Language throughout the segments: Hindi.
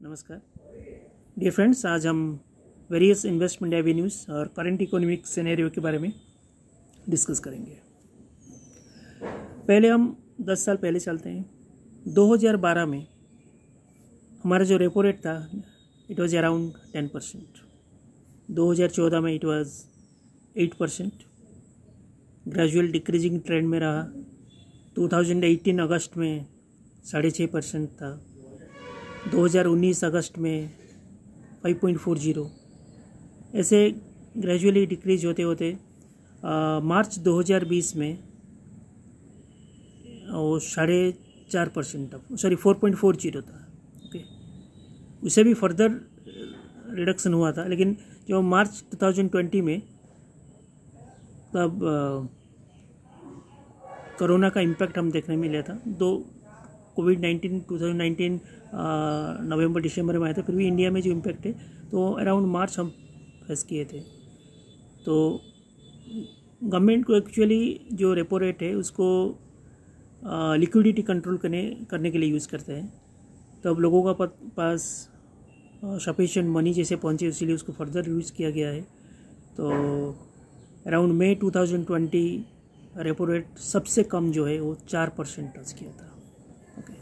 नमस्कार डियर फ्रेंड्स, आज हम वेरियस इन्वेस्टमेंट एवेन्यूज़ और करंट इकोनॉमिक सिनेरियो के बारे में डिस्कस करेंगे। पहले हम 10 साल पहले चलते हैं। 2012 में हमारा जो रेपो रेट था इट वाज अराउंड 10%। 2014 में it was 8%। Gradual decreasing trend में रहा। 2018 अगस्त में 6.5% था। 2019 अगस्त में 5.40। ऐसे ग्रेजुअली डिक्रीज होते होते मार्च 2020 में वो 4.5% था, 4.40 था। ओके, उससे भी फर्दर रिडक्शन हुआ था, लेकिन जो मार्च 2020 में तब कोरोना का इम्पैक्ट हम देखने मिला था। कोविड-19 2019 नवंबर दिसंबर में आया था, फिर भी इंडिया में जो इम्पैक्ट है तो अराउंड मार्च हम फेस किए थे। तो गवर्नमेंट को एक्चुअली जो रेपो रेट है उसको लिक्विडिटी कंट्रोल करने के लिए यूज़ करते हैं। तो अब लोगों का पास सफिशिएंट मनी जैसे पहुँचे, इसीलिए उसको फर्दर यूज़ किया गया है। तो अराउंड मई 2020 रेपो रेट सबसे कम जो है वो 4% टच किया था। ओके,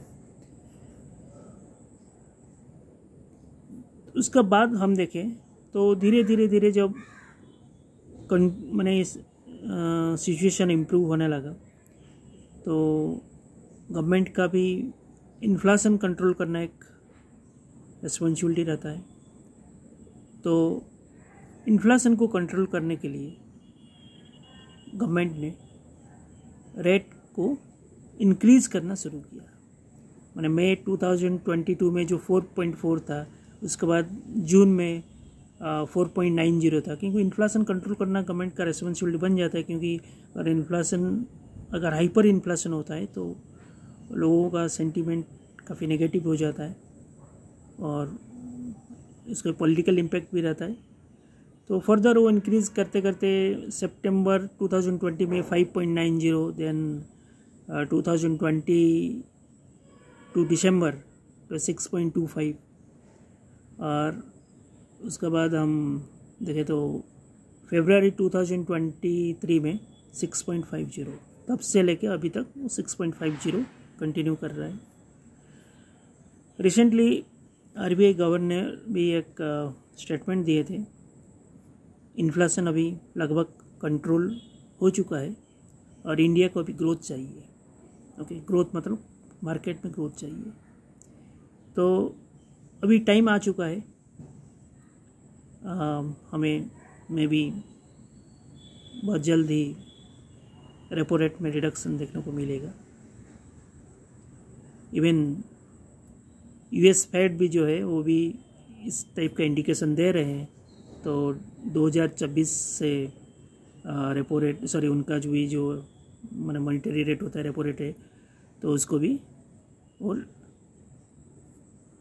उसके बाद हम देखें तो धीरे धीरे जब मैंने इस सिचुएशन इम्प्रूव होने लगा तो गवर्नमेंट का भी इन्फ्लेशन कंट्रोल करना एक रिस्पॉन्सिबिलिटी रहता है। तो इन्फ्लेशन को कंट्रोल करने के लिए गवर्नमेंट ने रेट को इंक्रीज़ करना शुरू किया। मैंने मई 2022 में जो 4.4 था, उसके बाद जून में 4.90 था, क्योंकि इन्फ्लेशन कंट्रोल करना गवर्नमेंट का रिस्पॉन्सिबिलिटी बन जाता है। क्योंकि अगर हाइपर इन्फ्लेशन होता है तो लोगों का सेंटीमेंट काफ़ी नेगेटिव हो जाता है और इसका पॉलिटिकल इम्पैक्ट भी रहता है। तो फर्दर वो इंक्रीज़ करते करते सितंबर 2020 में 5.90, देन 2020 टू दिसंबर तो 6.25, और उसके बाद हम देखें तो फरवरी 2023 में 6.50। तब से लेके अभी तक 6.50 कंटिन्यू कर रहा है। रिसेंटली RBI गवर्नर भी एक स्टेटमेंट दिए थे, इन्फ्लेशन अभी लगभग कंट्रोल हो चुका है और इंडिया को अभी ग्रोथ चाहिए। ओके, ग्रोथ मतलब मार्केट में ग्रोथ चाहिए। तो अभी टाइम आ चुका है, हमें मे बी बहुत जल्द ही रेपो रेट में रिडक्शन देखने को मिलेगा। इवन US फेड भी जो है वो भी इस टाइप का इंडिकेशन दे रहे हैं। तो 2026 से रेपो रेट उनका जो मैंने मॉनिटरी रेट होता है, रेपो रेट है, तो उसको भी वो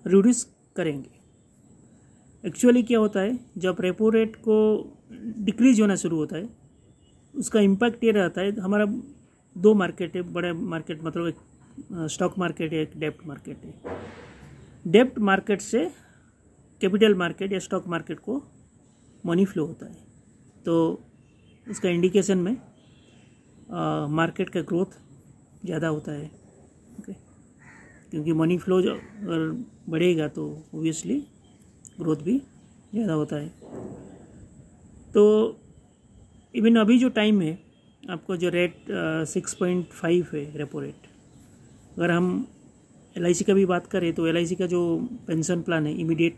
रिड्यूस करेंगे। एक्चुअली क्या होता है, जब रेपो रेट को डिक्रीज होना शुरू होता है उसका इम्पैक्ट ये रहता है। हमारा 2 मार्केट है, बड़े मार्केट मतलब एक स्टॉक मार्केट है, एक डेब्ट मार्केट है। डेब्ट मार्केट से कैपिटल मार्केट या स्टॉक मार्केट को मनी फ्लो होता है। तो उसका इंडिकेशन में मार्केट का ग्रोथ ज़्यादा होता है। ओके, क्योंकि मनी फ्लो जो अगर बढ़ेगा तो ओबियसली ग्रोथ भी ज़्यादा होता है। तो इवन अभी जो टाइम है, आपको जो रेट 6.5 है रेपो रेट। अगर हम LIC का भी बात करें तो LIC का जो पेंशन प्लान है, इमीडिएट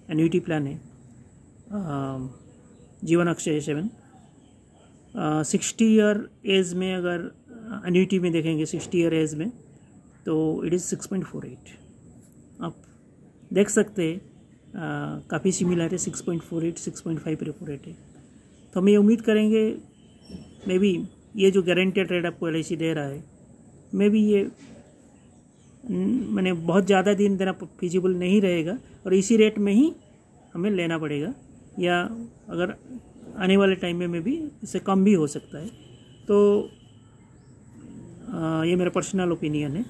एन्युटी प्लान है, जीवन अक्षय 7, 60 ईयर एज में अगर एन्युटी में देखेंगे 60 ईयर एज में तो इट इज़ 6.48। आप देख सकते हैं काफ़ी सिमिलर है, 6.48 6.5 रेपो रेट है। तो हम ये उम्मीद करेंगे मे बी ये जो गारंटेड रेट आपको LIC दे रहा है, मे बी ये मैंने बहुत ज़्यादा दिन देना फिजिबल नहीं रहेगा और इसी रेट में ही हमें लेना पड़ेगा, या अगर आने वाले टाइम में भी इससे कम भी हो सकता है। तो ये मेरा पर्सनल ओपिनियन है।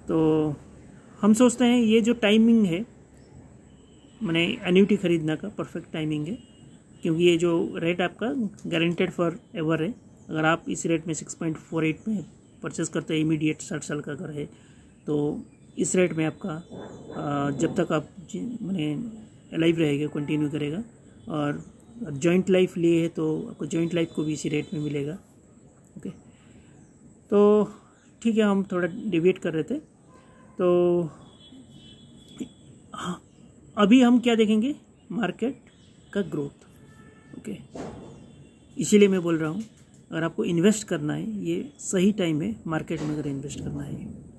तो हम सोचते हैं ये जो टाइमिंग है मैंने एन्यूटी खरीदने का परफेक्ट टाइमिंग है, क्योंकि ये जो रेट आपका गारंटेड फॉर एवर है। अगर आप इस रेट में 6.48 में परचेस करते हैं, इमीडिएट 60 साल का अगर है तो इस रेट में आपका जब तक आप मैंने लाइफ रहेगा कंटिन्यू करेगा। और जॉइंट लाइफ लिए है तो आपको जॉइंट लाइफ को भी इसी रेट में मिलेगा। ओके, तो ठीक है, हम थोड़ा डिबेट कर रहे थे। तो अभी हम क्या देखेंगे, मार्केट का ग्रोथ। ओके, इसीलिए मैं बोल रहा हूँ अगर आपको इन्वेस्ट करना है, ये सही टाइम है मार्केट में अगर इन्वेस्ट करना है।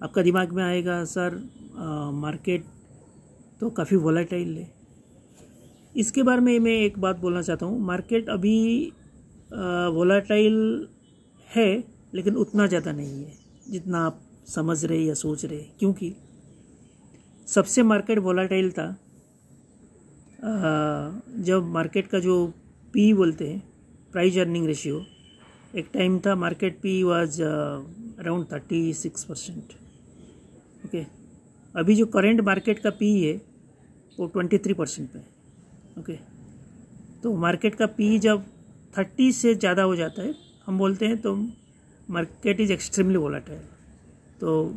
आपका दिमाग में आएगा सर मार्केट तो काफ़ी वोलेटाइल है। इसके बारे में मैं एक बात बोलना चाहता हूँ, मार्केट अभी वोलेटाइल है लेकिन उतना ज़्यादा नहीं है जितना आप समझ रहे या सोच रहे। क्योंकि सबसे मार्केट वोलेटाइल था जब मार्केट का जो पी बोलते हैं, प्राइस अर्निंग रेशियो, एक टाइम था market P was around 36%। Okay, अभी जो करेंट मार्केट का पी है वो 23% पे है। ओके, तो मार्केट का पी जब 30 से ज़्यादा हो जाता है हम बोलते हैं तो मार्केट इज़ एक्सट्रीमली वोलेटाइल। तो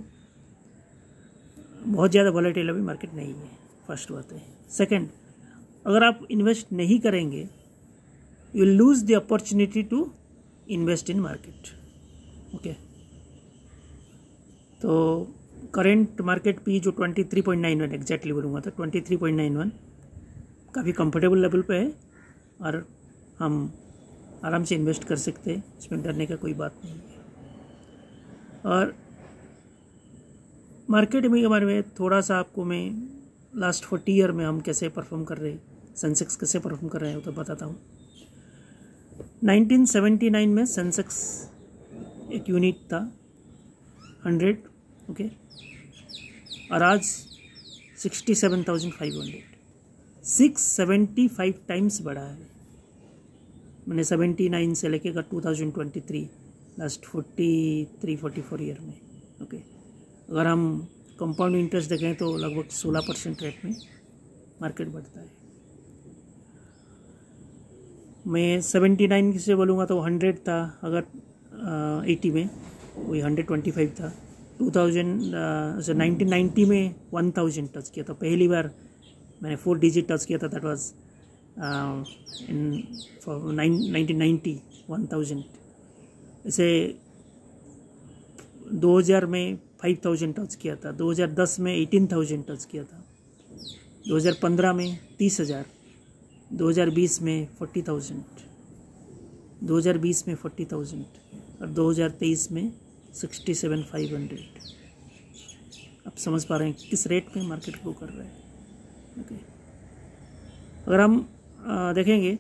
बहुत ज़्यादा वोलेटाइल अभी मार्केट नहीं है, फर्स्ट बात है। सेकंड, अगर आप इन्वेस्ट नहीं करेंगे you will lose the opportunity to invest in market. Okay, तो करेंट मार्केट पी जो 23.91 एग्जैक्टली बोलूँगा तो 23.91 काफ़ी कंफर्टेबल लेवल पे है और हम आराम से इन्वेस्ट कर सकते हैं, इसमें डरने का कोई बात नहीं है। और मार्केट में के बारे में थोड़ा सा आपको मैं लास्ट 40 ईयर में हम कैसे परफॉर्म कर रहे हैं, सेंसेक्स कैसे परफॉर्म कर रहे हैं तो बताता हूँ। 1979 में सेंसेक्स एक यूनिट था 100। ओके, और आज 67,500, 675 टाइम्स बढ़ा है। मैंने 79 से लेके 2023 लास्ट 43-44 ईयर में। ओके, अगर हम कंपाउंड इंटरेस्ट देखें तो लगभग 16% रेट में मार्केट बढ़ता है। मैं 79 से बोलूँगा तो 100 था, अगर 80 में वही 125 था। 1990 में 1000 टच किया था, पहली बार मैंने 4 डिजिट टच किया था। That was in 1990 1000। ऐसे 2000 में 5000 टच किया था, 2010 में 18,000 टच किया था, 2015 में 30,000, 2020 में 40,000, 2020 में 40,000 और 2023 में 67,500। आप समझ पा रहे हैं किस रेट पे मार्केट ग्रो कर रहा है। ओके, अगर हम देखेंगे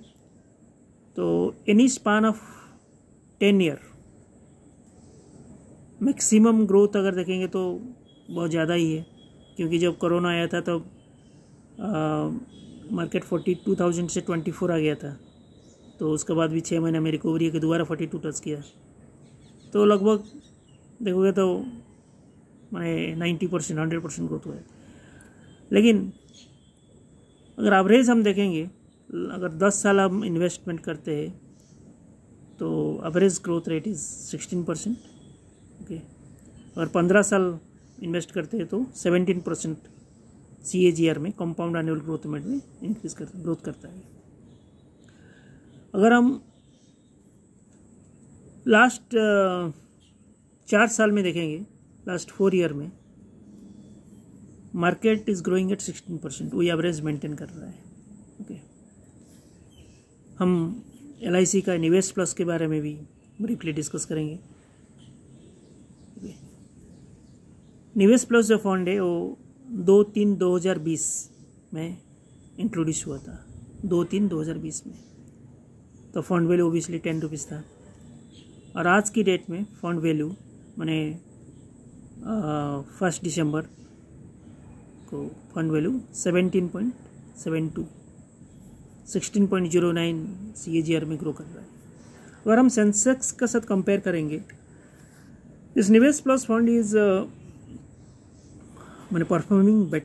तो any span of 10 year maximum growth अगर देखेंगे तो बहुत ज़्यादा ही है। क्योंकि जब कोरोना आया था तो मार्केट 42,000 से 24 आ गया था, तो उसके बाद भी 6 महीने में रिकवरी के दोबारा 42 टच किया। तो लगभग देखोगे तो मैंने 90% 100% ग्रोथ हुआ है। लेकिन अगर एवरेज हम देखेंगे, अगर 10 साल हम इन्वेस्टमेंट करते हैं तो average growth rate is 16%। Okay, अगर 15 साल इन्वेस्ट करते हैं तो 17% CAGR में, कंपाउंड एनुअल ग्रोथ रेट में ग्रोथ करता है। अगर हम लास्ट 4 साल में देखेंगे, लास्ट 4 ईयर में मार्केट इज़ ग्रोइंग एट 16%, वही एवरेज मेंटेन कर रहा है। ओके, हम LIC का निवेश प्लस के बारे में भी ब्रीफली डिस्कस करेंगे। निवेश प्लस जो फंड है वो 2/3/2020 में इंट्रोड्यूस हुआ था, 2/3/2020 में। तो फंड वैल्यू ओबियसली 10 रुपीज़ था, और आज की डेट में फंड वैल्यू मैंने 1 दिसंबर को फंड वैल्यू 17.72, 16.09 CAGR में ग्रो कर रहा है। अगर हम सेंसेक्स के साथ कंपेयर करेंगे, दिस निवेश प्लस फंड इज मैंने परफॉर्मिंग बेटर